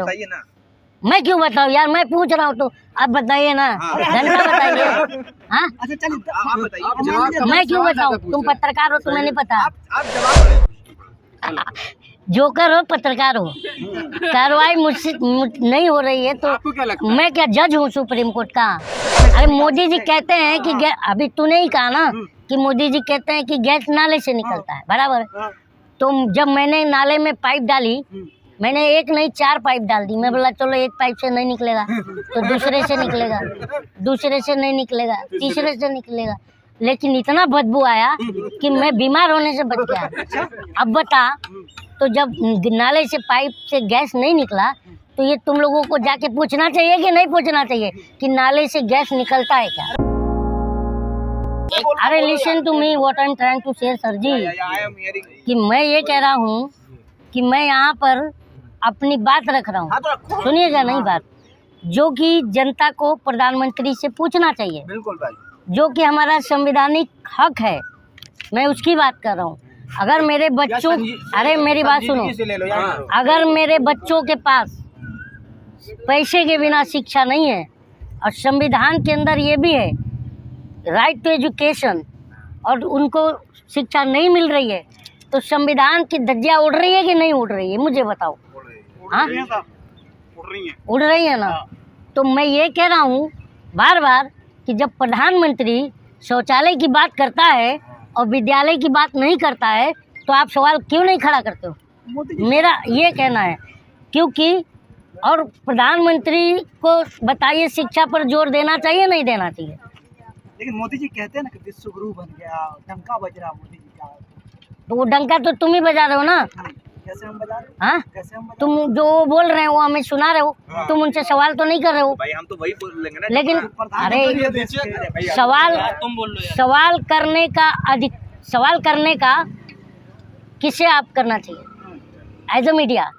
बताइए ना। मैं क्यों बताऊँ यार, मैं पूछ रहा हूँ तो आप बताइए ना। जनता बताइए। हाँ अच्छा चलिए आप बताइए। मैं क्यों बताऊँ, तुम पत्रकार हो, तुम्हें नहीं पता। आप जवाब जोकर हो, पत्रकार हो, कार्रवाई मुझसे नहीं हो रही है तो मैं क्या जज हूँ सुप्रीम कोर्ट का? अरे मोदी जी कहते हैं कि अभी तूने ही कहा ना कि मोदी जी कहते हैं कि गैस नाले से निकलता है, बराबर। तो जब मैंने नाले में पाइप डाली, मैंने एक नहीं 4 पाइप डाल दी। मैं बोला चलो एक पाइप से नहीं निकलेगा तो दूसरे से निकलेगा, दूसरे से नहीं निकलेगा, तीसरे से निकलेगा, लेकिन इतना बदबू आया कि मैं बीमार होने से बच गया। अब बता, तो जब नाले से पाइप से गैस नहीं निकला तो ये तुम लोगों को जाके पूछना चाहिए कि नहीं पूछना चाहिए कि नाले से गैस निकलता है क्या? अरे listen to me what I am trying to share sir ji, कि मैं ये कह रहा हूँ कि मैं यहाँ पर अपनी बात रख रहा हूँ। सुनिएगा नहीं बात, जो कि जनता को प्रधानमंत्री से पूछना चाहिए, बिल्कुल भाई, जो कि हमारा संवैधानिक हक है, मैं उसकी बात कर रहा हूँ। अगर मेरे बच्चों, अरे मेरी बात सुनो, अगर मेरे बच्चों के पास पैसे के बिना शिक्षा नहीं है और संविधान के अंदर ये भी है राइट टू एजुकेशन और उनको शिक्षा नहीं मिल रही है, तो संविधान की धज्जियां उड़ रही है कि नहीं उड़ रही है, मुझे बताओ। हाँ उड़ रही है ना। तो मैं ये कह रहा हूँ बार बार कि जब प्रधानमंत्री शौचालय की बात करता है और विद्यालय की बात नहीं करता है तो आप सवाल क्यों नहीं खड़ा करते हो? मेरा ये कहना है, क्योंकि और प्रधानमंत्री को बताइए शिक्षा पर जोर देना चाहिए नहीं देना चाहिए? लेकिन मोदी जी कहते हैं ना कि विश्व गुरु बन गया, डंका बज रहा मोदी जी का। तो वो डंका तो तुम ही बजा रहे हो ना। कैसे हम बजा रहे हो? हाँ कैसे हम बजा तुम जो बोल रहे हो हमें सुना रहे हो, तुम उनसे सवाल तो नहीं कर रहे हो भाई, हम तो वही बोल लेंगे ना। लेकिन अरे सवाल करने का किसे आप करना चाहिए एज ए मीडिया?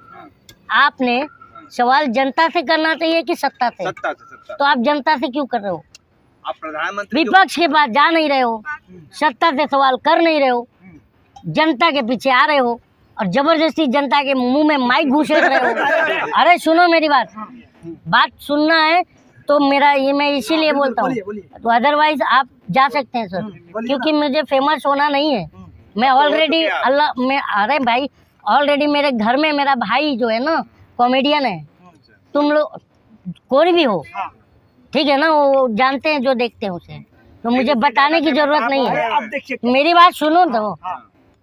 आपने सवाल जनता से करना चाहिए कि सत्ता से? सत्ता से। तो आप जनता से क्यों कर रहे हो? आप प्रधानमंत्री विपक्ष के पास जा नहीं रहे हो, सत्ता से सवाल कर नहीं रहे हो, जनता के पीछे आ रहे हो और जबरदस्ती जनता के मुंह में माइक घुसेड़ रहे हो। अरे सुनो मेरी बात सुनना है तो मेरा ये मैं इसीलिए बोलता हूँ, तो अदरवाइज आप जा सकते हैं सर, क्योंकि मुझे फेमस होना नहीं है। मैं ऑलरेडी अरे भाई ऑलरेडी मेरे घर में मेरा भाई जो है ना कॉमेडियन है, तुम लोग कोई भी हो ठीक है ना, वो जानते हैं जो देखते हैं उसे, तो मुझे बताने की जरूरत नहीं है। अब देखिए, मेरी बात सुनो तो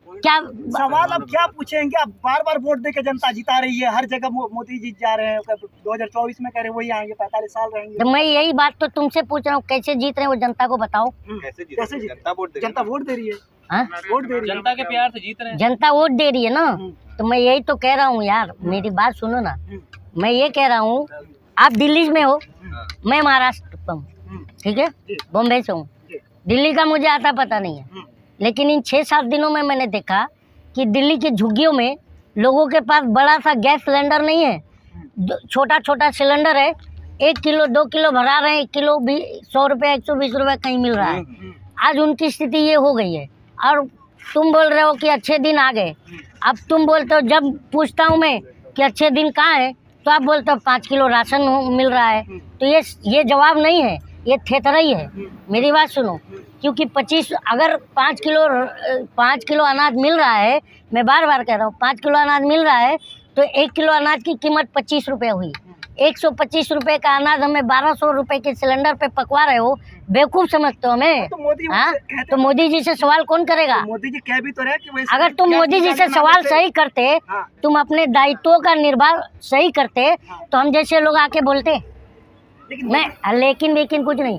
क्या सवाल अब क्या पूछेंगे? अब बार बार वोट देके जनता जिता रही है, हर जगह मोदी जी जा रहे हैं, 2024 में कह रहे वही आएंगे, 45 साल रहेंगे। तो मैं यही बात तो तुमसे पूछ रहा हूँ, कैसे जीत रहे हैं वो जनता को बताओ। कैसे जनता वोट दे रही है? वोट दे रही है, जनता के प्यार से जीत रहे हैं। जनता वोट दे रही है ना, तो मैं यही तो कह रहा हूँ यार, मेरी बात सुनो ना। मैं ये कह रहा हूँ आप दिल्ली में हो, मैं महाराष्ट्र का हूँ, ठीक है, बॉम्बे से हूँ। दिल्ली का मुझे आता पता नहीं है, लेकिन इन 6-7 दिनों में मैंने देखा कि दिल्ली के झुग्गियों में लोगों के पास बड़ा सा गैस सिलेंडर नहीं है, छोटा छोटा सिलेंडर है, 1 किलो 2 किलो भरा रहे हैं, 1 किलो भी 100 रुपये 120 रुपये कहीं मिल रहा है। आज उनकी स्थिति ये हो गई है और तुम बोल रहे हो कि अच्छे दिन आ गए। अब तुम बोलते हो, जब पूछता हूँ मैं कि अच्छे दिन कहाँ है तो आप बोलते हो 5 किलो राशन मिल रहा है। तो ये जवाब नहीं है, ये थेथरई है। मेरी बात सुनो, क्योंकि 25 अगर 5 किलो अनाज मिल रहा है, मैं बार बार कह रहा हूँ 5 किलो अनाज मिल रहा है, तो 1 किलो अनाज की कीमत 25 रुपये हुई। 125 रुपये का अनाज हमें 1200 रुपये के सिलेंडर पे पकवा रहे हो, बेवकूफ़ समझते हो हमें? तो मोदी जी से सवाल कौन करेगा? मोदी जी कह भी तो रहे कि अगर तुम मोदी जी से सवाल सही करते, तुम अपने दायित्वों का निर्वाह सही करते, तो हम जैसे लोग आके बोलते। लेकिन कुछ नहीं।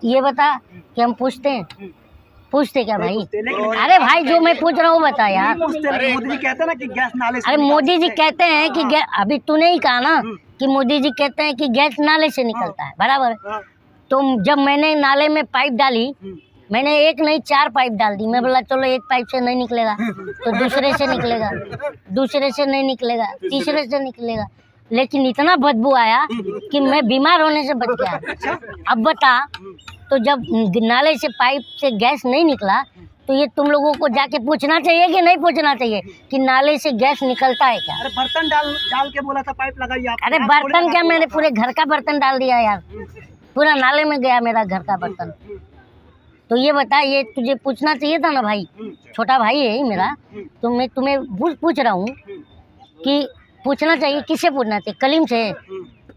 ये बता कि हम पूछते क्या भाई? अरे भाई जो मैं पूछ रहा हूँ बता यार। मोदी जी कहते हैं ना कि गैस नाले से, अरे मोदी जी कहते हैं कि अभी तूने ही कहा ना कि मोदी जी कहते हैं कि गैस नाले से निकलता है, बराबर। तो जब मैंने नाले में पाइप डाली, मैंने एक नहीं 4 पाइप डाल दी। मैं बोला चलो एक पाइप से नहीं निकलेगा तो दूसरे से निकलेगा, दूसरे से नहीं निकलेगा, तीसरे से निकलेगा, लेकिन इतना बदबू आया कि मैं बीमार होने से बच गया। अब बता, तो जब नाले से पाइप से गैस नहीं निकला तो ये तुम लोगों को जाके पूछना चाहिए कि नहीं पूछना चाहिए कि नाले से गैस निकलता है क्या? अरे बर्तन डाल डाल के बोला था पाइप लगाइए आप। अरे बर्तन क्या, मैंने पूरे घर का बर्तन डाल दिया यार, पूरा नाले में गया मेरा घर का बर्तन। तो ये बता, ये तुझे पूछना चाहिए था ना भाई, छोटा भाई है मेरा, तो मैं तुम्हें पूछ रहा हूँ कि पूछना चाहिए, किससे पूछना चाहिए? कलीम से।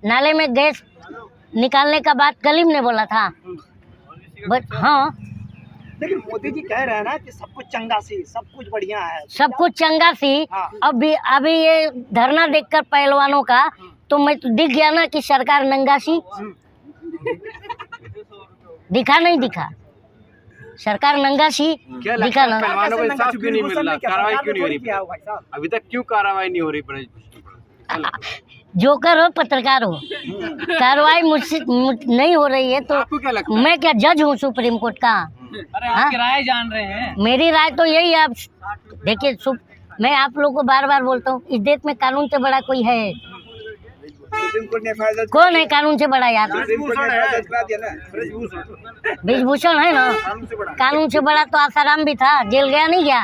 नाले में गैस निकालने का बात कलीम ने बोला था, बट हाँ। लेकिन मोदी जी कह रहे हैं ना कि सब कुछ चंगा सी, सब कुछ बढ़िया है, सब कुछ चंगा सी। हाँ। अभी ये धरना देखकर पहलवानों का तो मैं तो दिख गया ना कि सरकार नंगा सी। दिखा नहीं दिखा? सरकार नंगा सी दिखा ना? पहलवानों को इंसाफ क्यों नहीं मिल रहा? कार्रवाई क्यों नहीं हो रही? अभी तक क्यों कार्रवाई नहीं हो रही? जोकर हो पत्रकार हो, कार्रवाई मुझसे नहीं हो रही है तो आपको क्या लगता है? मैं क्या जज हूँ सुप्रीम कोर्ट का? अरे आपकी राय जान रहे हैं। मेरी राय तो यही है। आप देखिए, मैं आप लोगों को बार बार बोलता हूँ, इस देश में कानून से बड़ा कोई है? कौन है कानून से बड़ा यार? ब्रिजभूषण है ना, कानून से बड़ा तो आसाराम भी था, जेल गया नहीं गया?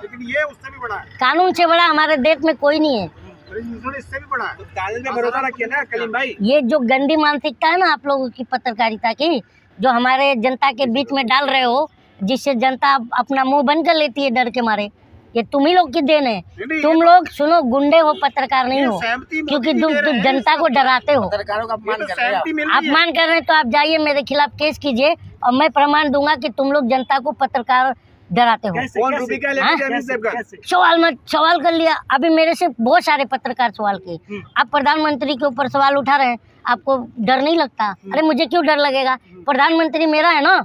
लेकिन ये उससे भी बड़ा है, कानून से बड़ा हमारे देश में कोई नहीं है। इससे भी बड़ा है। कानून पे भरोसा रखिए ना कलीम भाई। ये जो गंदी मानसिकता है ना आप लोगों की पत्रकारिता की, जो हमारे जनता के बीच में डाल रहे हो, जिससे जनता अपना मुंह बंद कर लेती है डर के मारे, ये तुम ही लोग की देन है। तुम लोग सुनो, गुंडे हो, पत्रकार नहीं हो, क्योंकि तुम जनता को डराते हो, अपमान कर रहे हैं। तो आप जाइए मेरे खिलाफ केस कीजिए और मैं प्रमाण दूंगा कि तुम लोग जनता को पत्रकार डराते हो। सवाल कर लिया, अभी मेरे से बहुत सारे पत्रकार सवाल किए, आप प्रधानमंत्री के ऊपर सवाल उठा रहे हैं, आपको डर नहीं लगता? अरे मुझे क्यों डर लगेगा? प्रधानमंत्री मेरा है ना,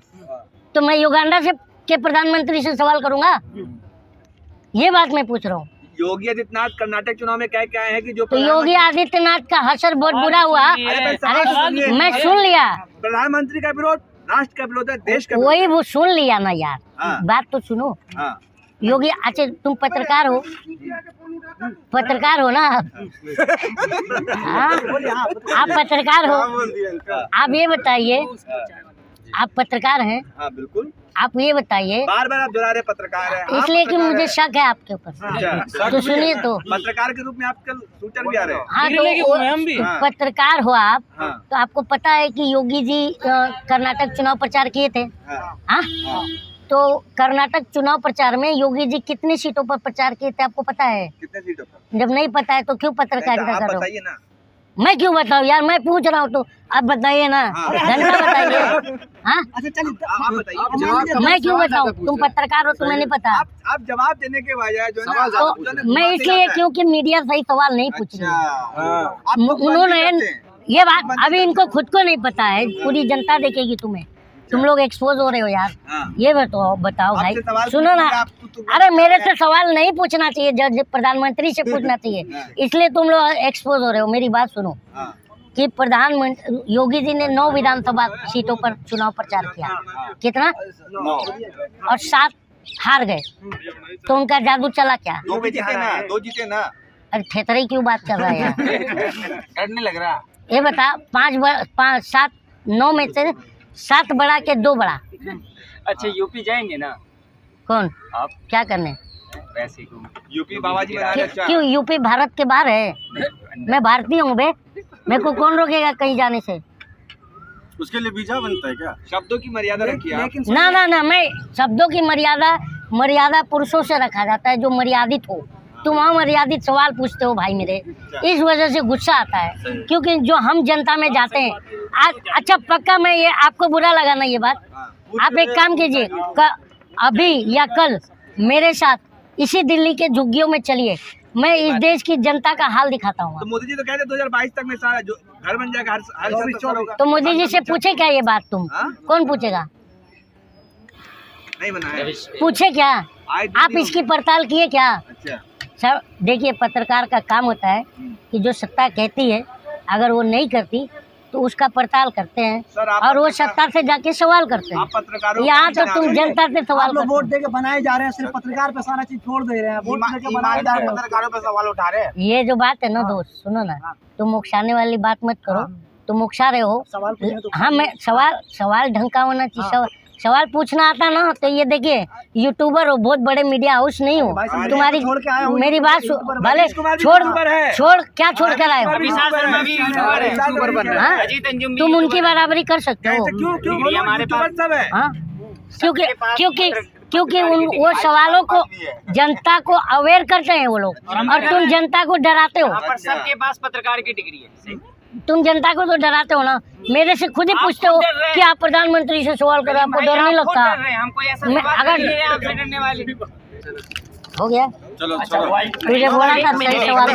तो मैं युगांडा से के प्रधानमंत्री से सवाल करूंगा? ये बात मैं पूछ रहा हूँ। योगी आदित्यनाथ कर्नाटक चुनाव में क्या क्या है कि जो तो योगी आदित्यनाथ का हशर बहुत बुरा हुआ। अरे मैं सुन लिया, प्रधानमंत्री का विरोध राष्ट्र का विरोध है, देश का वही वो सुन लिया ना यार। हाँ। बात तो सुनो। हाँ। योगी, अच्छा तुम पत्रकार हो, पत्रकार हो ना आप? हाँ? आप पत्रकार हो, आप ये बताइए, आप पत्रकार हैं? हाँ बिल्कुल। आप ये बताइए, बार बार आप दोहरा रहे पत्रकार हैं, इसलिए कि मुझे शक है आपके ऊपर। तो सुनिए, तो पत्रकार के रूप में आप कल सूचना भी आ रहे हैं। हाँ, हम भी तो पत्रकार हो आप, हाँ। तो आपको पता है कि योगी जी कर्नाटक चुनाव प्रचार किए थे। हाँ। हाँ? तो कर्नाटक चुनाव प्रचार में योगी जी कितनी सीटों पर प्रचार किए थे आपको पता है? कितने सीटों पर? जब नहीं पता है तो क्यों पत्रकारिता आप कर रहे बताइए ना। हो? मैं क्यों बताऊँ यार, मैं पूछ रहा हूँ तो आप बताइए ना। घंटा बताइए। हाँ, अच्छा चलिए आप बताइए। मैं क्यों बताऊँ? तुम पत्रकार हो, तुम्हें नहीं पता? आप जवाब देने के बजाय जो है ना, तो मैं इसलिए क्योंकि मीडिया सही सवाल नहीं पूछ रही। आप उन्होंने ये बात, अभी इनको खुद को नहीं पता है, पूरी जनता देखेगी तुम्हें। तुम लोग एक्सपोज हो रहे हो यार। ये बताओ भाई, सुनो ना। अरे मेरे से सवाल नहीं पूछना चाहिए, जज प्रधानमंत्री से पूछना चाहिए, इसलिए तुम लोग एक्सपोज हो रहे हो। मेरी बात सुनो कि प्रधानमंत्री योगी जी ने 9 विधानसभा सीटों पर चुनाव प्रचार किया। कितना? और 7 हार गए, तो उनका जादू चला क्या? 2 जीते ना। अरे ठेतरे क्यों बात कर रहा है यार? डरने लग रहा। ये बता, 9 में से 7 बड़ा के 2 बड़ा। अच्छा यूपी जाएंगे ना कौन? आप? क्या करने? वैसे ही यूपी बाबा जी बना रहे। क्यों यूपी भारत के बाहर है? मैं भारतीय हूँ बे, मेरे को कौन रोकेगा कहीं जाने से? उसके लिए वीजा बनता है क्या? शब्दों की मर्यादा रखिए आप। ना, मैं शब्दों की मर्यादा पुरुषों से रखा जाता है, जो मर्यादित हो। तुम अमर्यादित सवाल पूछते हो भाई मेरे, इस वजह से गुस्सा आता है, क्योंकि जो हम जनता में जाते हैं आज। अच्छा पक्का, मैं ये आपको बुरा लगा ना ये बात? आप एक काम कीजिए, अभी या कल मेरे साथ इसी दिल्ली के झुग्गियों में चलिए, मैं इस देश की जनता का हाल दिखाता हूँ। तो मोदी जी तो कहते 2022 तक में सारा जो घर बन जाएगा, हर होगा। तो मोदी जी से पूछे क्या ये बात? तुम कौन पूछेगा? नहीं बना है। पूछे क्या आप? इसकी पड़ताल किए क्या? अच्छा सर देखिए, पत्रकार का काम होता है कि जो सत्ता कहती है, अगर वो नहीं करती तो उसका पड़ताल करते हैं, और वो सत्ता से जाके सवाल करते हैं। यहाँ तो तुम जनता से सवाल लोग वोट देके बनाए जा रहे हैं, सिर्फ पत्रकार पे सारा चीज छोड़ दे रहे हैं, वोट देके बनाए जा रहे हैं, पत्रकारों पर सवाल उठा रहे हैं। ये जो बात है ना दोस्त, सुनो ना, तुम उकसाने वाली बात मत करो। तुम उकसा रहे हो। सवाल पूछे तो हाँ, मैं सवाल ढंग का होना चाहिए। सवाल पूछना आता ना तो ये देखिए यूट्यूबर हो, बहुत बड़े मीडिया हाउस नहीं हो तुम्हारी। मेरी बात भले छोड़ क्या छोड़ कर आए हो? हाँ? तुम उनकी बराबरी कर सकते हो। हाँ? क्योंकि वो सवालों को जनता को अवेयर करते हैं वो लोग, और तुम जनता को डराते हो। सबके पास पत्रकार की डिग्री है। तुम जनता को तो डराते हो ना। मेरे से खुद ही पूछते हो कि आप प्रधानमंत्री से सवाल करो, आपको डर नहीं लगता? अगर आपसे डरने वाली हो गया चलो तुझे बोला था सही सवाल